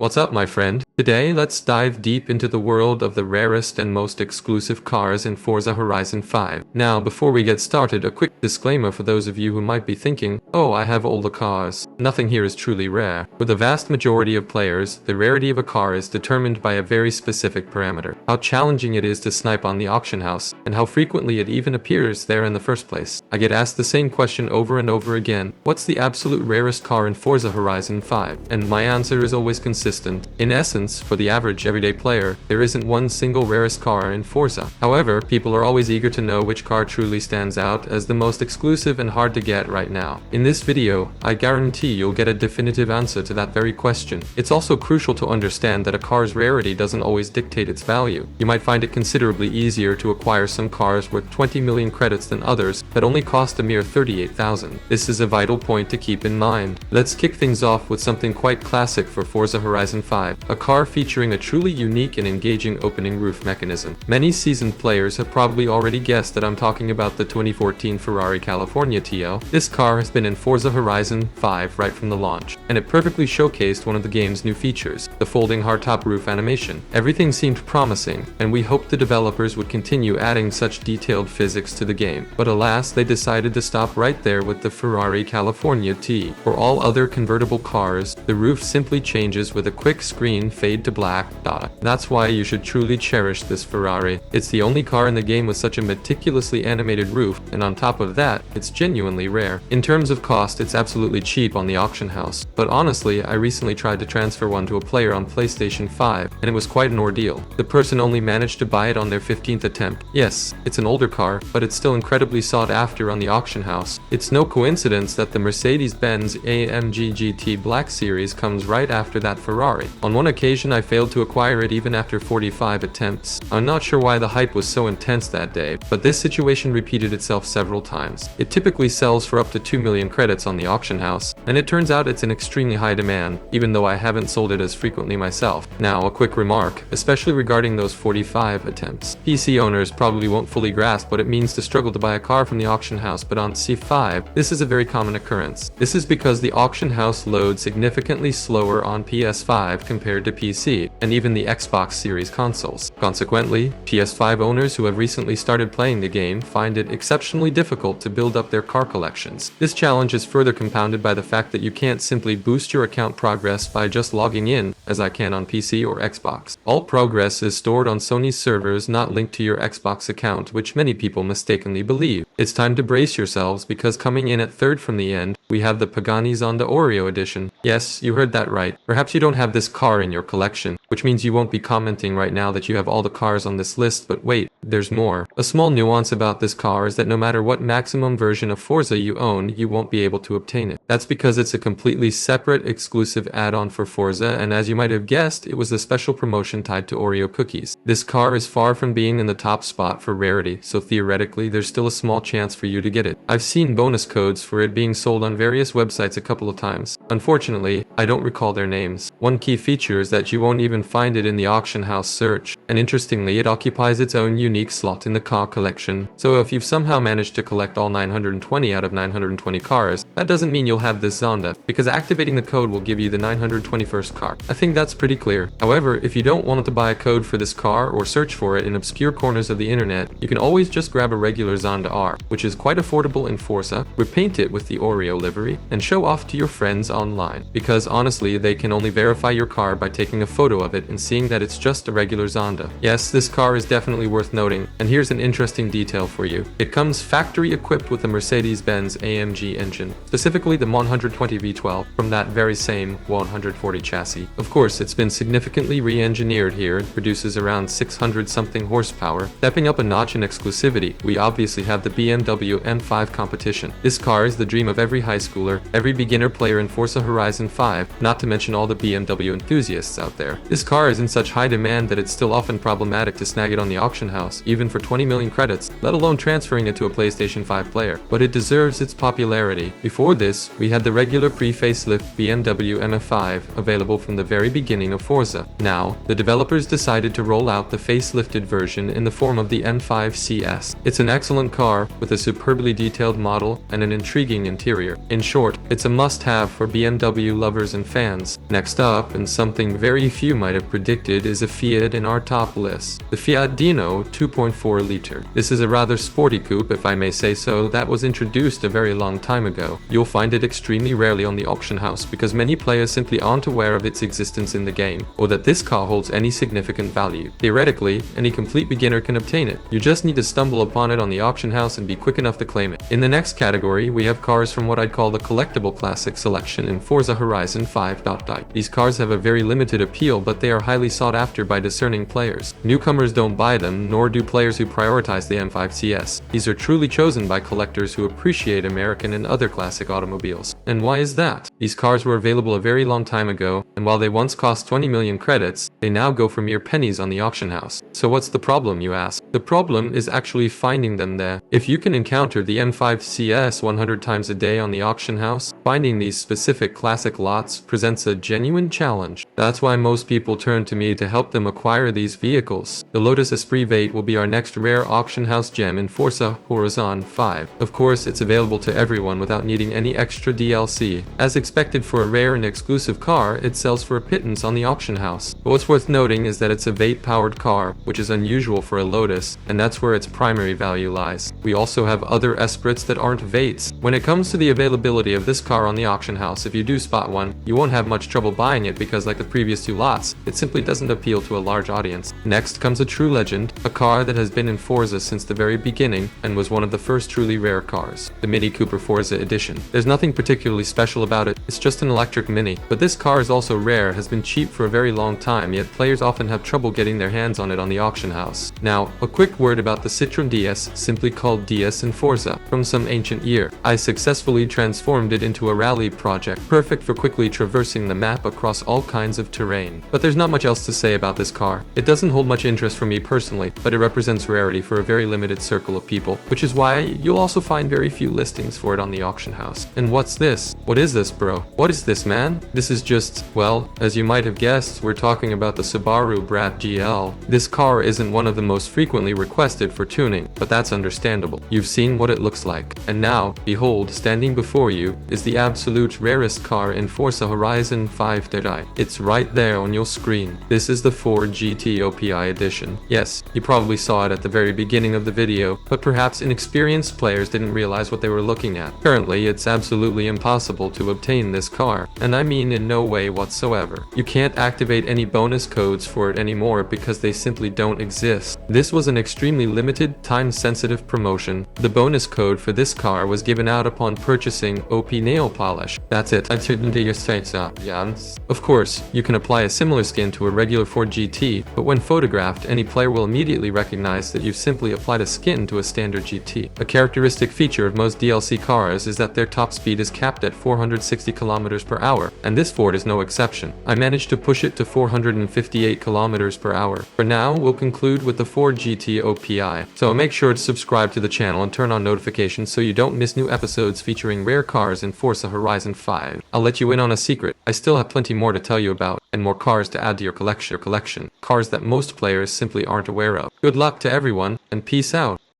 What's up, my friend? Today, let's dive deep into the world of the rarest and most exclusive cars in Forza Horizon 5. Now, before we get started, a quick disclaimer for those of you who might be thinking, oh, I have all the cars. Nothing here is truly rare. For the vast majority of players, the rarity of a car is determined by a very specific parameter: how challenging it is to snipe on the auction house, and how frequently it even appears there in the first place. I get asked the same question over and over again: what's the absolute rarest car in Forza Horizon 5? And my answer is always consistent. In essence, for the average everyday player, there isn't one single rarest car in Forza. However, people are always eager to know which car truly stands out as the most exclusive and hard to get right now. In this video, I guarantee you'll get a definitive answer to that very question. It's also crucial to understand that a car's rarity doesn't always dictate its value. You might find it considerably easier to acquire some cars worth 20 million credits than others that only cost a mere 38,000. This is a vital point to keep in mind. Let's kick things off with something quite classic for Forza Horizon 5, a car featuring a truly unique and engaging opening roof mechanism. Many seasoned players have probably already guessed that I'm talking about the 2014 Ferrari California TL. This car has been in Forza Horizon 5 right from the launch, and it perfectly showcased one of the game's new features, the folding hardtop roof animation. Everything seemed promising, and we hoped the developers would continue adding such detailed physics to the game. But alas, they decided to stop right there with the Ferrari California T. For all other convertible cars, the roof simply changes with a quick screen fade to black. That's why you should truly cherish this Ferrari. It's the only car in the game with such a meticulously animated roof, and on top of that, it's genuinely rare. In terms of cost, it's absolutely cheap on the auction house. But honestly, I recently tried to transfer one to a player on PlayStation 5, and it was quite an ordeal. The person only managed to buy it on their 15th attempt. Yes, it's an older car, but it's still incredibly sought after on the auction house. It's no coincidence that the Mercedes-Benz AMG GT Black Series comes right after that Ferrari. On one occasion, I failed to acquire it even after 45 attempts. I'm not sure why the hype was so intense that day, but this situation repeated itself several times. It typically sells for up to 2 million credits on the auction house, and it turns out it's in extremely high demand, even though I haven't sold it as frequently myself. Now, a quick remark, especially regarding those 45 attempts. PC owners probably won't fully grasp what it means to struggle to buy a car from the auction house, but on C5, this is a very common occurrence. This is because the auction house loads significantly slower on PS5 compared to PC, and even the Xbox Series consoles. Consequently, PS5 owners who have recently started playing the game find it exceptionally difficult to build up their car collections. This challenge is further compounded by the fact that you can't simply boost your account progress by just logging in, as I can on PC or Xbox. All progress is stored on Sony's servers not linked to your Xbox account, which many people mistakenly believe. It's time to brace yourselves, because coming in at third from the end, we have the Pagani Zonda Oreo edition. Yes, you heard that right. Perhaps you don't have this car in your collection, which means you won't be commenting right now that you have all the cars on this list, but wait, there's more. A small nuance about this car is that no matter what maximum version of Forza you own, you won't be able to obtain it. That's because it's a completely separate, exclusive add-on for Forza, and as you might have guessed, it was a special promotion tied to Oreo cookies. This car is far from being in the top spot for rarity, so theoretically, there's still a small chance for you to get it. I've seen bonus codes for it being sold on various websites a couple of times. Unfortunately, I don't recall their names. One key feature is that you won't even find it in the auction house search, and interestingly, it occupies its own unique slot in the car collection. So if you've somehow managed to collect all 920 out of 920 cars, that doesn't mean you'll have this Zonda, because activating the code will give you the 921st car. I think that's pretty clear. However, if you don't want to buy a code for this car or search for it in obscure corners of the internet, you can always just grab a regular Zonda R, which is quite affordable in Forza, repaint it with the Oreo livery, and show off to your friends online. Because honestly, they can only verify your car by taking a photo of it and seeing that it's just a regular Zonda. Yes, this car is definitely worth noting, and here's an interesting detail for you. It comes factory equipped with a Mercedes-Benz AMG engine, specifically the 120 V12 from that very same 140 chassis. Of course, it's been significantly re-engineered here and produces around 600 something horsepower. Stepping up a notch in exclusivity, we obviously have the BMW M5 competition. This car is the dream of every high schooler, every beginner player in Forza Horizon 5, not to mention all the BMW enthusiasts out there. This car is in such high demand that it's still often problematic to snag it on the auction house, even for 20 million credits, let alone transferring it to a PlayStation 5 player. But it deserves its popularity. Before this, we had the the regular pre-facelift BMW MF5 available from the very beginning of Forza. Now, the developers decided to roll out the facelifted version in the form of the N5 CS. It's an excellent car with a superbly detailed model and an intriguing interior. In short, it's a must-have for BMW lovers and fans. Next up, and something very few might have predicted, is a Fiat in our top list. The Fiat Dino 2.4 liter. This is a rather sporty coupe, if I may say so, that was introduced a very long time ago. You'll find it extremely rarely on the auction house because many players simply aren't aware of its existence in the game, or that this car holds any significant value. Theoretically, any complete beginner can obtain it. You just need to stumble upon it on the auction house and be quick enough to claim it. In the next category, we have cars from what I'd call the collectible classic selection in Forza Horizon 5. These cars have a very limited appeal, but they are highly sought after by discerning players. Newcomers don't buy them, nor do players who prioritize the M5 CS. These are truly chosen by collectors who appreciate American and other classic automobiles. And why is that? These cars were available a very long time ago, and while they once cost 20 million credits, they now go for mere pennies on the auction house. So what's the problem, you ask? The problem is actually finding them there. If you can encounter the M5 CS 100 times a day on the auction house, finding these specific classic lots presents a genuine challenge. That's why most people turn to me to help them acquire these vehicles. The Lotus Esprit V8 will be our next rare auction house gem in Forza Horizon 5. Of course, it's available to everyone without needing any extra DLC. As expected for a rare and exclusive car, it sells for a pittance on the auction house. But what's worth noting is that it's a V8-powered car, which is unusual for a Lotus, and that's where its primary value lies. We also have other Esprits that aren't V8s. When it comes to the availability of this car on the auction house, if you do spot one, you won't have much trouble buying it because, like the previous two lots, it simply doesn't appeal to a large audience. Next comes a true legend, a car that has been in Forza since the very beginning and was one of the first truly rare cars, the Mini Cooper Forza Edition. There's nothing particularly special about it, it's just an electric Mini. But this car is also rare, has been cheap for a very long time, yet players often have trouble getting their hands on it on the auction house. Now, a quick word about the Citroen DS, simply called DS in Forza. From some ancient year, I successfully transformed it into a rally project, perfect for quickly traversing the map across all kinds of terrain. But there's not much else to say about this car. It doesn't hold much interest for me personally, but it represents rarity for a very limited circle of people, which is why you'll also find very few listings for it on the auction house. And what's this? What is this, bro? What is this, man? This is just, well, as you might have guessed, we're talking about the Subaru Brat GL. This car isn't one of the most frequently requested for tuning, but that's understandable. You've seen what it looks like. And now, behold, standing before you is the absolute rarest car in Forza Horizon 5. It's right there on your screen. This is the Ford GT OPI edition. Yes, you probably saw it at the very beginning of the video, but perhaps inexperienced players didn't realize what they were looking at. Currently, it's absolutely impossible to obtain this car, and I mean in no way whatsoever. You can't activate any bonus codes for it anymore because they simply don't exist. This was an extremely limited, time-sensitive promotion. The bonus code for this car was given out upon purchasing OP nail polish. That's it. Of course, you can apply a similar skin to a regular Ford GT, but when photographed, any player will immediately recognize that you've simply applied a skin to a standard GT. A characteristic feature of most DLC cars is that their top speed is capped at 460 km per hour, and this Ford is no exception. I managed to push it to 458 km per hour. For now, we'll conclude with the Ford GT OPI, so make sure to subscribe to the channel and turn on notifications so you don't miss new episodes featuring rare cars in Forza Horizon 5. I'll let you in on a secret. I still have plenty more to tell you about, and more cars to add to your collection. Cars that most players simply aren't aware of. Good luck to everyone, and peace out.